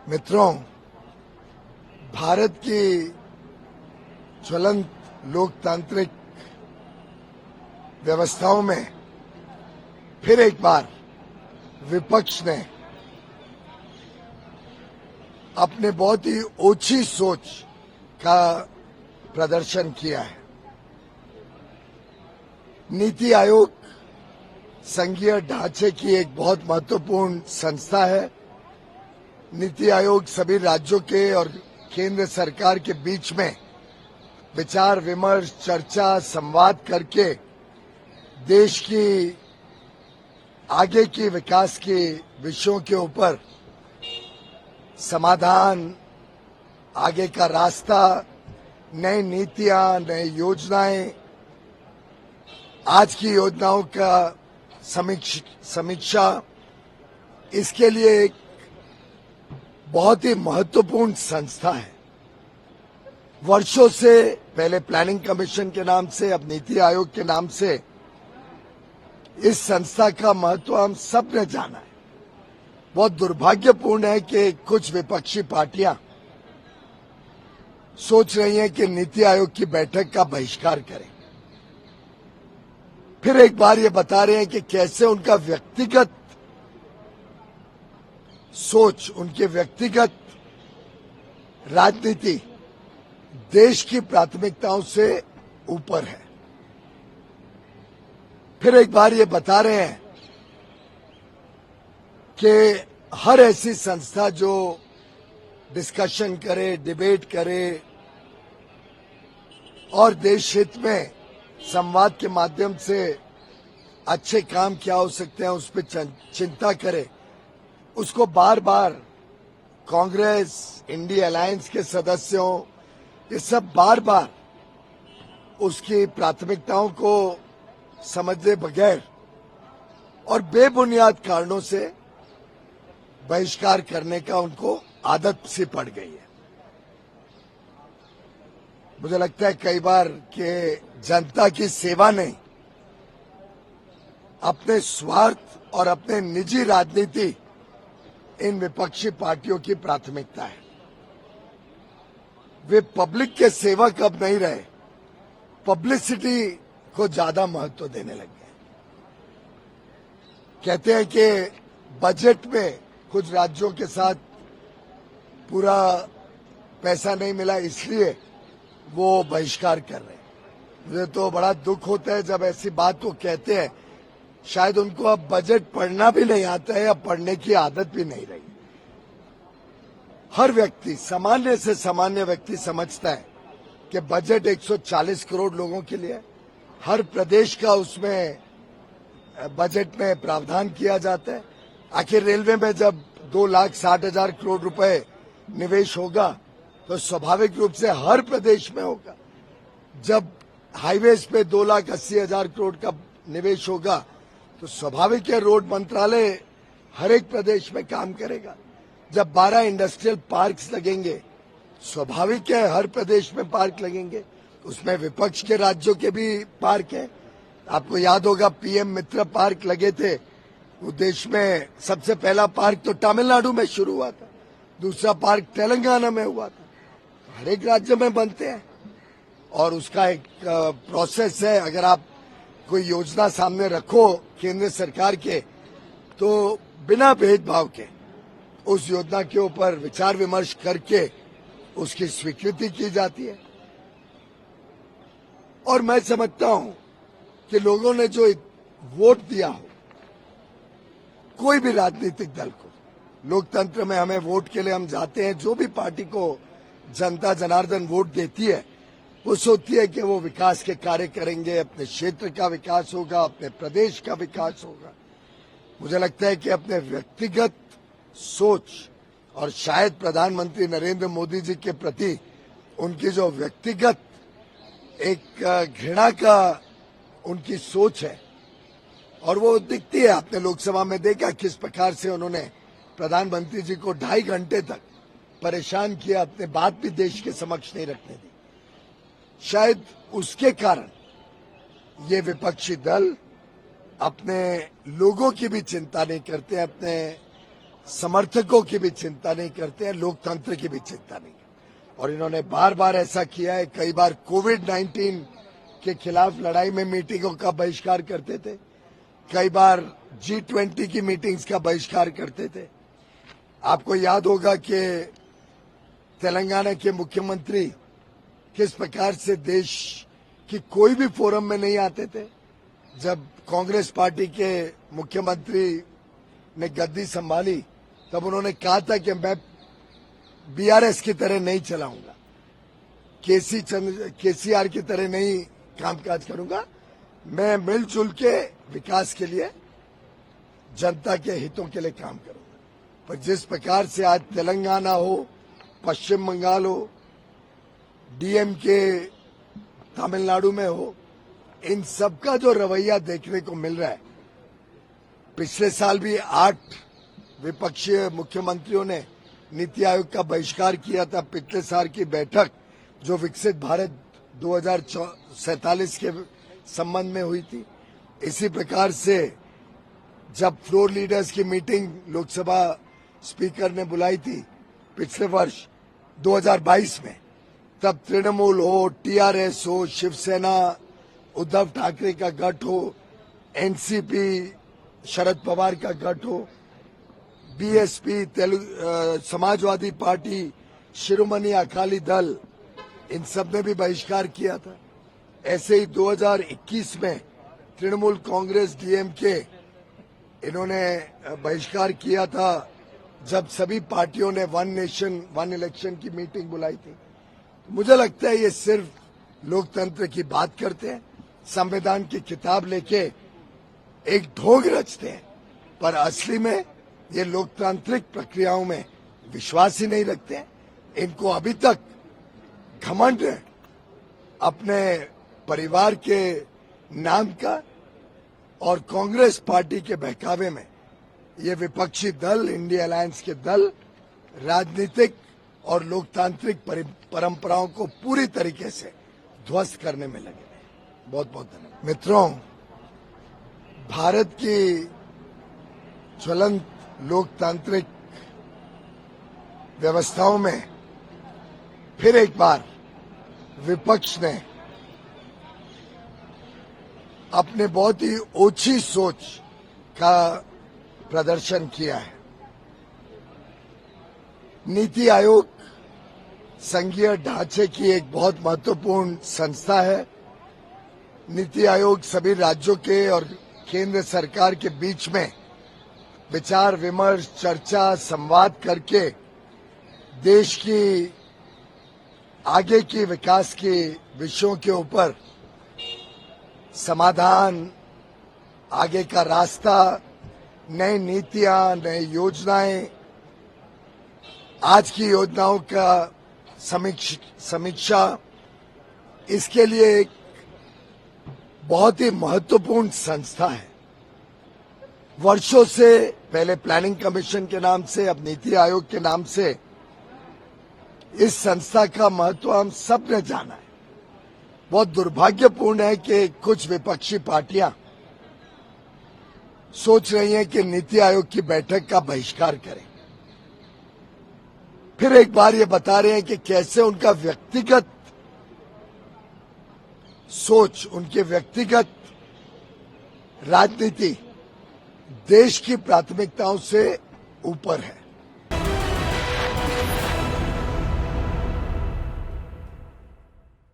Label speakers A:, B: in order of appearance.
A: मित्रों, भारत की ज्वलंत लोकतांत्रिक व्यवस्थाओं में फिर एक बार विपक्ष ने अपने बहुत ही ओछी सोच का प्रदर्शन किया है। नीति आयोग संघीय ढांचे की एक बहुत महत्वपूर्ण संस्था है। नीति आयोग सभी राज्यों के और केंद्र सरकार के बीच में विचार विमर्श, चर्चा, संवाद करके देश की आगे की विकास के विषयों के ऊपर समाधान, आगे का रास्ता, नई नीतियां, नई योजनाएं, आज की योजनाओं का समीक्षा, इसके लिए एक बहुत ही महत्वपूर्ण संस्था है। वर्षों से पहले प्लानिंग कमीशन के नाम से, अब नीति आयोग के नाम से इस संस्था का महत्व हम सब ने जाना है। बहुत दुर्भाग्यपूर्ण है कि कुछ विपक्षी पार्टियां सोच रही हैं कि नीति आयोग की बैठक का बहिष्कार करें। फिर एक बार ये बता रहे हैं कि कैसे उनका व्यक्तिगत सोच, उनके व्यक्तिगत राजनीति देश की प्राथमिकताओं से ऊपर है। फिर एक बार ये बता रहे हैं कि हर ऐसी संस्था जो डिस्कशन करे, डिबेट करे और देश हित में संवाद के माध्यम से अच्छे काम क्या हो सकते हैं उस पर चिंता करे, उसको बार बार कांग्रेस, इंडिया अलायंस के सदस्यों, ये सब बार बार उसकी प्राथमिकताओं को समझे बगैर और बेबुनियाद कारणों से बहिष्कार करने का उनको आदत सी पड़ गई है। मुझे लगता है कई बार कि जनता की सेवा नहीं, अपने स्वार्थ और अपने निजी राजनीति इन विपक्षी पार्टियों की प्राथमिकता है। वे पब्लिक के सेवक अब नहीं रहे, पब्लिसिटी को ज्यादा महत्व देने लग गए। कहते हैं कि बजट में कुछ राज्यों के साथ पूरा पैसा नहीं मिला, इसलिए वो बहिष्कार कर रहे हैं। मुझे तो बड़ा दुख होता है जब ऐसी बात को कहते हैं। शायद उनको अब बजट पढ़ना भी नहीं आता है या पढ़ने की आदत भी नहीं रही। हर व्यक्ति, सामान्य से सामान्य व्यक्ति समझता है कि बजट 140 करोड़ लोगों के लिए, हर प्रदेश का उसमें बजट में प्रावधान किया जाता है। आखिर रेलवे में जब 2,60,000 करोड़ रुपए निवेश होगा तो स्वाभाविक रूप से हर प्रदेश में होगा। जब हाईवेज पे 2,80,000 करोड़ का निवेश होगा तो स्वाभाविक है रोड मंत्रालय हर एक प्रदेश में काम करेगा। जब 12 इंडस्ट्रियल पार्क्स लगेंगे, स्वाभाविक है हर प्रदेश में पार्क लगेंगे। उसमें विपक्ष के राज्यों के भी पार्क हैं। आपको याद होगा पीएम मित्र पार्क लगे थे। वो देश में सबसे पहला पार्क तो तमिलनाडु में शुरू हुआ था, दूसरा पार्क तेलंगाना में हुआ था। हर एक राज्य में बनते हैं और उसका एक प्रोसेस है। अगर आप कोई योजना सामने रखो केंद्र सरकार के, तो बिना भेदभाव के उस योजना के ऊपर विचार विमर्श करके उसकी स्वीकृति की जाती है। और मैं समझता हूं कि लोगों ने जो वोट दिया हो, कोई भी राजनीतिक दल को, लोकतंत्र में हमें वोट के लिए हम जाते हैं, जो भी पार्टी को जनता जनार्दन वोट देती है वो सोचती है कि वो विकास के कार्य करेंगे, अपने क्षेत्र का विकास होगा, अपने प्रदेश का विकास होगा। मुझे लगता है कि अपने व्यक्तिगत सोच और शायद प्रधानमंत्री नरेंद्र मोदी जी के प्रति उनकी जो व्यक्तिगत एक घृणा का उनकी सोच है और वो दिखती है। आपने लोकसभा में देखा किस प्रकार से उन्होंने प्रधानमंत्री जी को 2.5 घंटे तक परेशान किया, अपने बात भी देश के समक्ष नहीं रखने दी। शायद उसके कारण ये विपक्षी दल अपने लोगों की भी चिंता नहीं करते, अपने समर्थकों की भी चिंता नहीं करते हैं, लोकतंत्र की भी चिंता नहीं। और इन्होंने बार बार ऐसा किया है। कई बार कोविड-19 के खिलाफ लड़ाई में मीटिंगों का बहिष्कार करते थे, कई बार G20 की मीटिंग्स का बहिष्कार करते थे। आपको याद होगा कि तेलंगाना के मुख्यमंत्री किस प्रकार से देश की कोई भी फोरम में नहीं आते थे। जब कांग्रेस पार्टी के मुख्यमंत्री ने गद्दी संभाली तब उन्होंने कहा था कि मैं बीआरएस की तरह नहीं चलाऊंगा, केसीआर की तरह नहीं कामकाज करूंगा, मैं मिलजुल के विकास के लिए, जनता के हितों के लिए काम करूंगा। पर जिस प्रकार से आज तेलंगाना हो, पश्चिम बंगाल हो, डीएमके तमिलनाडु में हो, इन सबका जो रवैया देखने को मिल रहा है। पिछले साल भी 8 विपक्षी मुख्यमंत्रियों ने नीति आयोग का बहिष्कार किया था। पिछले साल की बैठक जो विकसित भारत 2047 के संबंध में हुई थी, इसी प्रकार से जब फ्लोर लीडर्स की मीटिंग लोकसभा स्पीकर ने बुलाई थी पिछले वर्ष 2022 में, तब तृणमूल हो, टीआरएस हो, शिवसेना, उद्धव ठाकरे का गठ हो, एनसीपी शरद पवार का गठ हो, बीएसपी समाजवादी पार्टी, शिरोमणि अकाली दल, इन सब ने भी बहिष्कार किया था। ऐसे ही 2021 में तृणमूल कांग्रेस, डीएमके, इन्होंने बहिष्कार किया था जब सभी पार्टियों ने वन नेशन वन इलेक्शन की मीटिंग बुलाई थी। मुझे लगता है ये सिर्फ लोकतंत्र की बात करते हैं, संविधान की किताब लेके एक ढोंग रचते हैं, पर असली में ये लोकतांत्रिक प्रक्रियाओं में विश्वास ही नहीं रखते हैं। इनको अभी तक घमंड है अपने परिवार के नाम का, और कांग्रेस पार्टी के बहकावे में ये विपक्षी दल, इंडिया अलायंस के दल, राजनीतिक और लोकतांत्रिक परंपराओं को पूरी तरीके से ध्वस्त करने में लगे हैं। बहुत बहुत धन्यवाद। मित्रों, भारत की ज्वलंत लोकतांत्रिक व्यवस्थाओं में फिर एक बार विपक्ष ने अपने बहुत ही ओछी सोच का प्रदर्शन किया है। नीति आयोग संघीय ढांचे की एक बहुत महत्वपूर्ण संस्था है। नीति आयोग सभी राज्यों के और केंद्र सरकार के बीच में विचार विमर्श, चर्चा, संवाद करके देश की आगे की विकास के विषयों के ऊपर समाधान, आगे का रास्ता, नई नीतियां, नई योजनाएं, आज की योजनाओं का समीक्षा, इसके लिए एक बहुत ही महत्वपूर्ण संस्था है। वर्षों से पहले प्लानिंग कमीशन के नाम से, अब नीति आयोग के नाम से इस संस्था का महत्व हम सब ने जाना है। बहुत दुर्भाग्यपूर्ण है कि कुछ विपक्षी पार्टियां सोच रही हैं कि नीति आयोग की बैठक का बहिष्कार करें। फिर एक बार ये बता रहे हैं कि कैसे उनका व्यक्तिगत सोच, उनके व्यक्तिगत राजनीति देश की प्राथमिकताओं से ऊपर है।